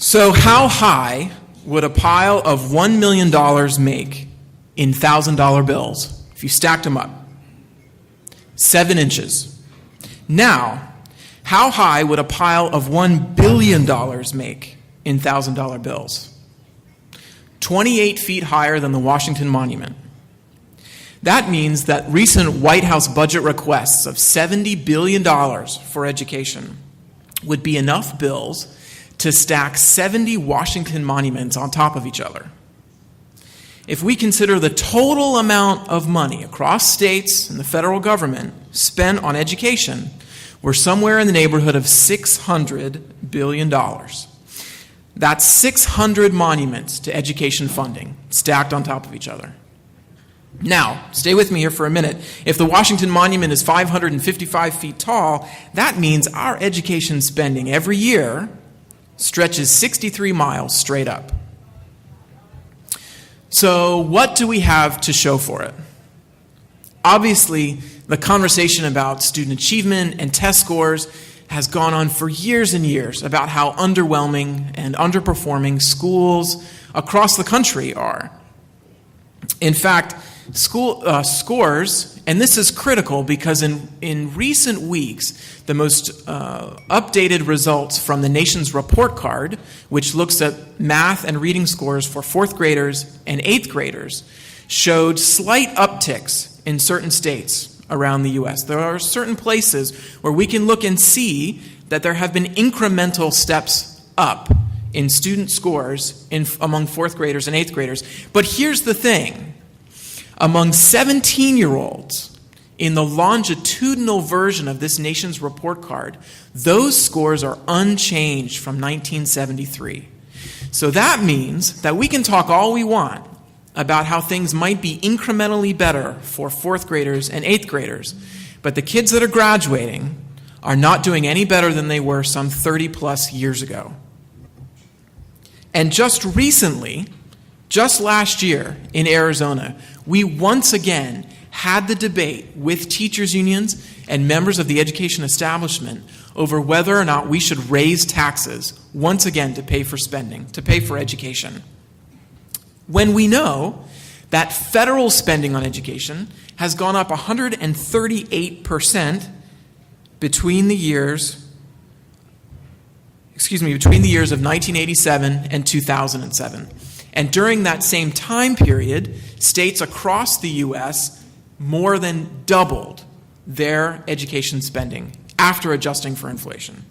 So how high would a pile of $1 million make in $1,000 bills if you stacked them up? 7 inches. Now, how high would a pile of $1 billion make in $1,000 bills? 28 feet higher than the Washington Monument. That means that recent White House budget requests of $70 billion for education would be enough bills to stack 70 Washington monuments on top of each other. If we consider the total amount of money across states and the federal government spent on education, we're somewhere in the neighborhood of $600 billion. That's 600 monuments to education funding stacked on top of each other. Now, stay with me here for a minute. If the Washington Monument is 555 feet tall, that means our education spending every year stretches 63 miles straight up. So what do we have to show for it? Obviously, the conversation about student achievement and test scores has gone on for years and years about how underwhelming and underperforming schools across the country are. In fact, school scores, and this is critical because in recent weeks, the most updated results from the nation's report card, which looks at math and reading scores for 4th graders and 8th graders, showed slight upticks in certain states around the U.S. There are certain places where we can look and see that there have been incremental steps up in student scores among 4th graders and 8th graders. But here's the thing. Among 17-year-olds in the longitudinal version of this nation's report card, those scores are unchanged from 1973. So that means that we can talk all we want about how things might be incrementally better for 4th graders and 8th graders, but the kids that are graduating are not doing any better than they were some 30-plus years ago. And just recently, just last year in Arizona, we once again had the debate with teachers' unions and members of the education establishment over whether or not we should raise taxes once again to pay for spending, to pay for education. When we know that federal spending on education has gone up 138% between the years of 1987 and 2007. And during that same time period, states across the U.S. more than doubled their education spending after adjusting for inflation.